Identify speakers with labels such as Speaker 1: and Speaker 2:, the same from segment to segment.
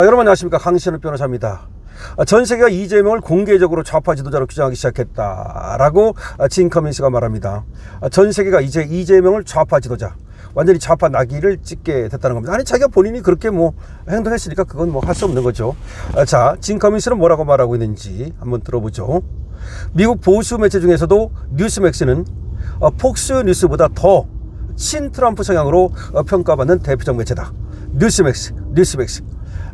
Speaker 1: 여러분 안녕하십니까. 강신우 변호사입니다. 전 세계가 이재명을 공개적으로 좌파 지도자로 규정하기 시작했다라고 진 커민스가 말합니다. 전 세계가 이제 이재명을 좌파 지도자, 완전히 좌파 낙인을 찍게 됐다는 겁니다. 아니 자기가 본인이 그렇게 행동했으니까 그건 할 수 없는 거죠. 자, 진 커민스는 뭐라고 말하고 있는지 한번 들어보죠. 미국 보수 매체 중에서도 뉴스맥스는 폭스 뉴스보다 더 친트럼프 성향으로 평가받는 대표적 매체다. 뉴스맥스.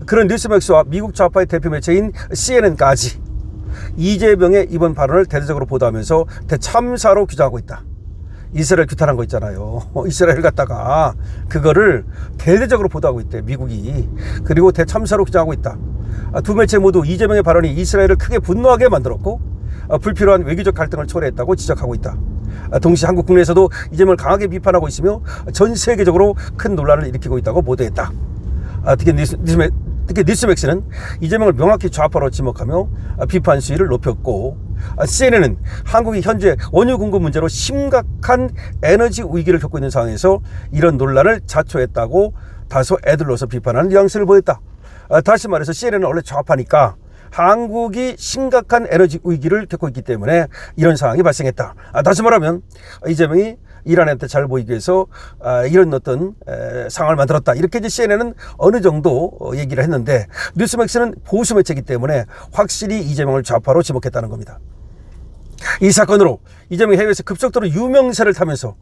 Speaker 1: 그런 뉴스맥스와 미국 좌파의 대표 매체인 CNN까지 이재명의 이번 발언을 대대적으로 보도하면서 대참사로 규정하고 있다. 이스라엘 규탄한 거 있잖아요. 이스라엘 갖다가 그거를 대대적으로 보도하고 있대, 미국이. 그리고 대참사로 규정하고 있다. 두 매체 모두 이재명의 발언이 이스라엘을 크게 분노하게 만들었고 불필요한 외교적 갈등을 초래했다고 지적하고 있다. 동시에 한국 국내에서도 이재명을 강하게 비판하고 있으며 전 세계적으로 큰 논란을 일으키고 있다고 보도했다. 특히 뉴스맥스는 이재명을 명확히 좌파로 지목하며 비판 수위를 높였고, CNN은 한국이 현재 원유 공급 문제로 심각한 에너지 위기를 겪고 있는 상황에서 이런 논란을 자초했다고 다소 애들러서 비판하는 뉘앙스를 보였다. 다시 말해서 CNN은 원래 좌파니까 한국이 심각한 에너지 위기를 겪고 있기 때문에 이런 상황이 발생했다. 다시 말하면 이재명이 이란한테 잘 보이기 위해서 이런 어떤 상황을 만들었다. 이렇게 이제 CNN은 어느 정도 얘기를 했는데, 뉴스맥스는 보수 매체이기 때문에 확실히 이재명을 좌파로 지목했다는 겁니다. 이 사건으로 이재명이 해외에서 급속도로 유명세를 타면서,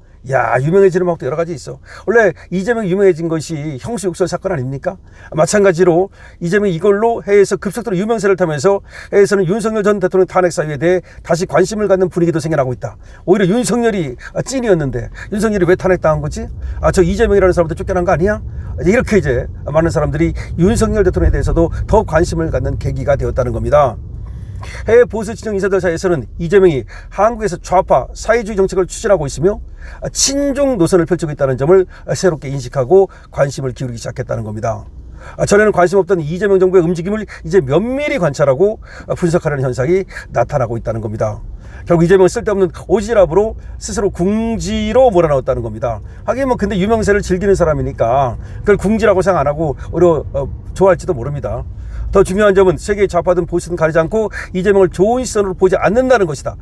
Speaker 1: 유명해지는 방법도 여러 가지 있어. 원래 이재명이 유명해진 것이 형수욕설 사건 아닙니까? 마찬가지로 이재명이 이걸로 해외에서 급속도로 유명세를 타면서 해외에서는 윤석열 전 대통령 탄핵 사유에 대해 다시 관심을 갖는 분위기도 생겨나고 있다. 오히려 윤석열이 찐이었는데 윤석열이 왜 탄핵당한 거지? 저 이재명이라는 사람도 쫓겨난 거 아니야? 이렇게 이제 많은 사람들이 윤석열 대통령에 대해서도 더 관심을 갖는 계기가 되었다는 겁니다. 해외 보수 진영 인사들 사이에서는 이재명이 한국에서 좌파 사회주의 정책을 추진하고 있으며 친중 노선을 펼치고 있다는 점을 새롭게 인식하고 관심을 기울이기 시작했다는 겁니다. 전에는 관심 없던 이재명 정부의 움직임을 이제 면밀히 관찰하고 분석하려는 현상이 나타나고 있다는 겁니다. 결국 이재명은 쓸데없는 오지랖으로 스스로 궁지로 몰아넣었다는 겁니다. 하긴 근데 유명세를 즐기는 사람이니까 그걸 궁지라고 생각 안 하고 오히려 좋아할지도 모릅니다. 더 중요한 점은 세계의 좌파든 보수든 가리지 않고 이재명을 좋은 시선으로 보지 않는다는 것이다.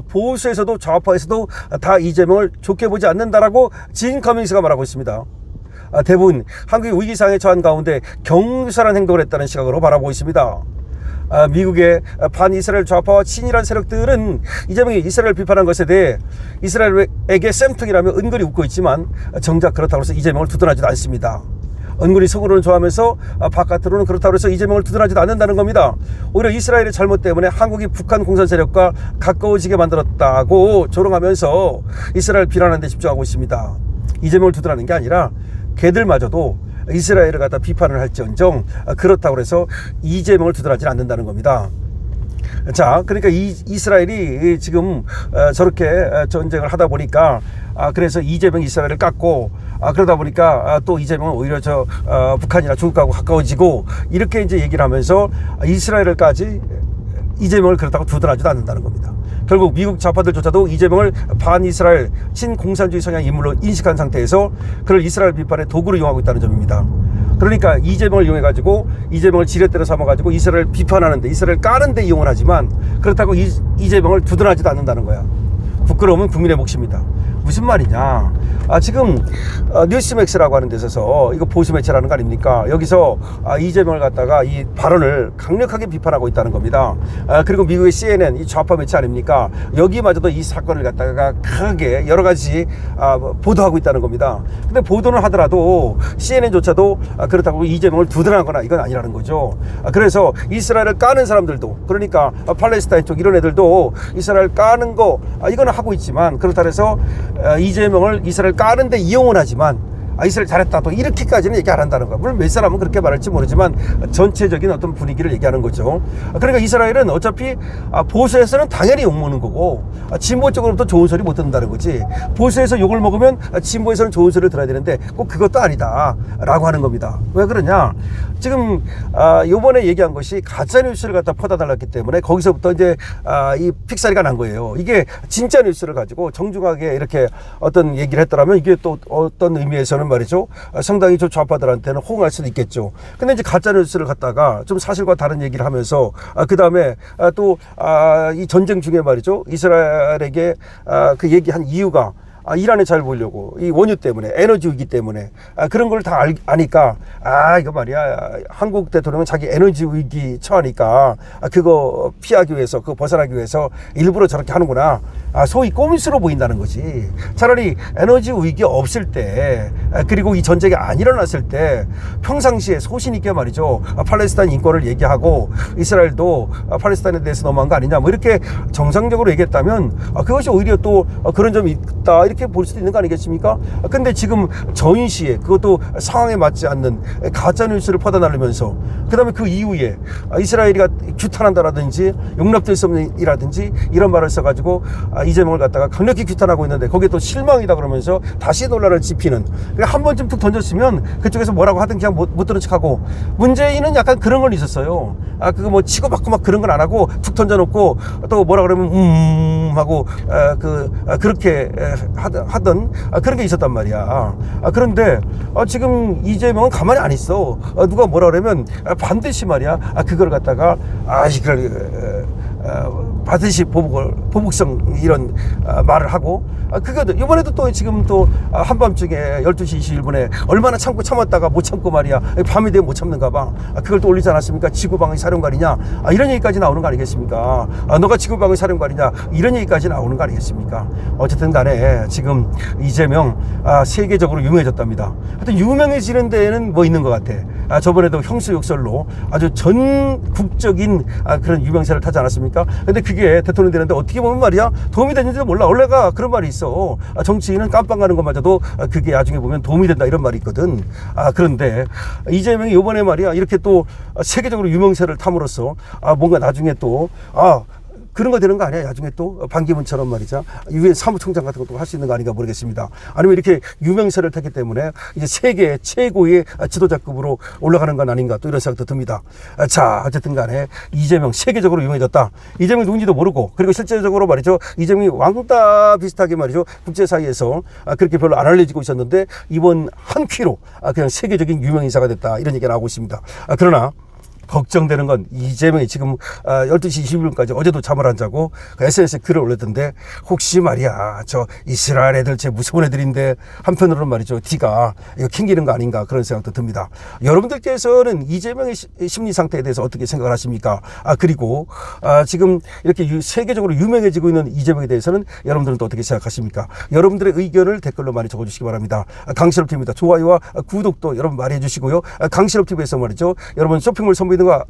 Speaker 1: 보수에서도 좌파에서도 다 이재명을 좋게 보지 않는다라고 진 커밍스가 말하고 있습니다. 대부분 한국이 위기 상황에 처한 가운데 경솔한 행동을 했다는 시각으로 바라보고 있습니다. 미국의 반이스라엘 좌파와 친이란 세력들은 이재명이 이스라엘 비판한 것에 대해 이스라엘에게 쌤통이라며 은근히 웃고 있지만 정작 그렇다고 해서 이재명을 두둔하지도 않습니다. 은근히 속으로는 좋아하면서 바깥으로는 그렇다고 해서 이재명을 두둔하지도 않는다는 겁니다. 오히려 이스라엘의 잘못 때문에 한국이 북한 공산 세력과 가까워지게 만들었다고 조롱하면서 이스라엘 비난하는 데 집중하고 있습니다. 이재명을 두둔하는 게 아니라 걔들마저도 이스라엘을 갖다 비판을 할지언정 그렇다고 해서 이재명을 두둔하지는 않는다는 겁니다. 자, 그러니까 이스라엘이 지금 저렇게 전쟁을 하다 보니까 그래서 이재명이 이스라엘을 깎고 그러다 보니까 또 이재명은 오히려 북한이나 중국하고 가까워지고 이렇게 이제 얘기를 하면서 이스라엘까지 이재명을 그렇다고 두둔하지도 않는다는 겁니다. 결국 미국 좌파들조차도 이재명을 반이스라엘 친공산주의 성향 인물로 인식한 상태에서 그를 이스라엘 비판의 도구로 이용하고 있다는 점입니다. 그러니까 이재명을 이용해가지고 이재명을 지렛대로 삼아가지고 이스라엘 비판하는데, 이스라엘 까는데 이용을 하지만 그렇다고 이재명을 두둔하지도 않는다는 거야. 부끄러움은 국민의 몫입니다. 무슨 말이냐? 지금 뉴스맥스라고 하는 데 있어서 이거 보수 매체라는 거 아닙니까? 여기서 이재명을 갖다가 이 발언을 강력하게 비판하고 있다는 겁니다. 그리고 미국의 CNN, 이 좌파 매체 아닙니까? 여기마저도 이 사건을 갖다가 크게 여러 가지 보도하고 있다는 겁니다. 근데 보도는 하더라도 CNN조차도 그렇다고 이재명을 두둔하거나 이건 아니라는 거죠. 그래서 이스라엘을 까는 사람들도, 그러니까 팔레스타인 쪽 이런 애들도 이스라엘 까는 거 이거는 하고 있지만, 그렇다 해서 이재명을 이스라엘 까는데 이용을 하지만 이스라엘 잘했다 또 이렇게까지는 얘기 안 한다는 거야. 물론 몇 사람은 그렇게 말할지 모르지만 전체적인 어떤 분위기를 얘기하는 거죠. 그러니까 이스라엘은 어차피 보수에서는 당연히 욕먹는 거고 진보 쪽으로부터 좋은 소리 못 듣는다는 거지. 보수에서 욕을 먹으면 진보에서는 좋은 소리를 들어야 되는데 꼭 그것도 아니다 라고 하는 겁니다. 왜 그러냐? 지금 요번에 얘기한 것이 가짜뉴스를 갖다 퍼다 달랐기 때문에 거기서부터 이제 이 픽사리가 난 거예요. 이게 진짜 뉴스를 가지고 정중하게 이렇게 어떤 얘기를 했더라면 이게 또 어떤 의미에서는 말이죠. 상당히 좀 좌파들한테는 호응할 수도 있겠죠. 근데 이제 가짜뉴스를 갖다가 좀 사실과 다른 얘기를 하면서 그 다음에 또 이 전쟁 중에 말이죠. 이스라엘에게 그 얘기한 이유가 이란에 잘 보려고 이 원유 때문에 에너지 위기 때문에 그런 걸 다 아니까 이거 말이야 한국 대통령은 자기 에너지 위기 처하니까 그거 피하기 위해서 그거 벗어나기 위해서 일부러 저렇게 하는구나 소위 꼼수로 보인다는 거지. 차라리 에너지 위기 없을 때 그리고 이 전쟁이 안 일어났을 때 평상시에 소신 있게 말이죠 팔레스타인 인권을 얘기하고 이스라엘도 팔레스타인에 대해서 너무한 거 아니냐 뭐 이렇게 정상적으로 얘기했다면 그것이 오히려 또 그런 점이 있다 이렇게 볼 수도 있는 거 아니겠습니까? 근데 지금 전시에 그것도 상황에 맞지 않는 가짜뉴스를 퍼다나르면서 그 다음에 그 이후에 이스라엘이 규탄한다라든지 용납될 수 없는 이라든지 이런 말을 써가지고 이재명을 갖다가 강력히 규탄하고 있는데 거기에 또 실망이다 그러면서 다시 논란을 짚히는. 한 번쯤 툭 던졌으면 그쪽에서 뭐라고 하든 그냥 못 들은 척하고 문재인은 약간 그런 건 있었어요. 그거 뭐 치고받고 막 그런 건 안 하고 툭 던져놓고 또 뭐라 그러면 하고 그렇게 하던 그런 게 있었단 말이야. 그런데 지금 이재명은 가만히 안 있어. 누가 뭐라 그러면 반드시 말이야 그걸 갖다가 이걸 반드시 보복성 이런 말을 하고 그거 이번에도 또 지금 또 한밤중에 12시 21분에 얼마나 참았다가 못 참고 말이야 밤이 되면 못 참는가 봐. 그걸 또 올리지 않았습니까? 지구방위 사령관이냐 이런 얘기까지 나오는 거 아니겠습니까? 너가 지구방위 사령관이냐 이런 얘기까지 나오는 거 아니겠습니까? 어쨌든 간에 지금 이재명 세계적으로 유명해졌답니다. 하여튼 유명해지는 데에는 뭐 있는 것 같아. 저번에도 형수욕설로 아주 전국적인 그런 유명세를 타지 않았습니까? 근데 그게 대통령 되는데 어떻게 보면 말이야 도움이 되는지도 몰라. 원래가 그런 말이 있어. 정치인은 깜빵 가는 것마저도 그게 나중에 보면 도움이 된다 이런 말이 있거든. 그런데 이재명이 이번에 말이야 이렇게 또 세계적으로 유명세를 탐으로써 뭔가 나중에 또 그런 거 되는 거 아니야? 나중에 또 반기문처럼 말이죠. 유엔 사무총장 같은 것도 할 수 있는 거 아닌가 모르겠습니다. 아니면 이렇게 유명세를 탔기 때문에 이제 세계 최고의 지도자급으로 올라가는 건 아닌가 또 이런 생각도 듭니다. 자, 어쨌든 간에 이재명 세계적으로 유명해졌다. 이재명이 누군지도 모르고 그리고 실제적으로 말이죠. 이재명이 왕따 비슷하게 말이죠. 국제사회에서 그렇게 별로 안 알려지고 있었는데 이번 한 퀴로 그냥 세계적인 유명인사가 됐다. 이런 얘기가 나오고 있습니다. 그러나 걱정되는 건 이재명이 지금 12시 21분까지 어제도 잠을 안 자고 SNS에 글을 올렸던데 혹시 말이야 저 이스라엘 애들 제 무서운 애들인데 한편으로는 말이죠 D가 이거 캥기는 거 아닌가 그런 생각도 듭니다. 여러분들께서는 이재명의 심리 상태에 대해서 어떻게 생각을 하십니까? 그리고 지금 이렇게 세계적으로 유명해지고 있는 이재명에 대해서는 여러분들은 또 어떻게 생각하십니까? 여러분들의 의견을 댓글로 많이 적어주시기 바랍니다. 강실업TV입니다. 좋아요와 구독도 여러분 많이 해주시고요. 강실업TV에서 말이죠 여러분 쇼핑몰 선보이는 거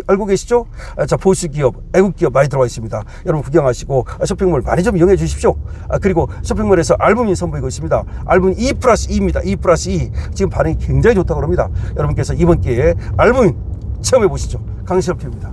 Speaker 1: 알고 계시죠? 자, 보수기업, 애국기업 많이 들어와 있습니다. 여러분 구경하시고 쇼핑몰 많이 좀 이용해 주십시오. 그리고 쇼핑몰에서 알부민 선보이고 있습니다. 알부민 2+2입니다. 2+2. 지금 반응이 굉장히 좋다고 합니다. 여러분께서 이번 기회에 알부민 체험해 보시죠. 강실업TV입니다.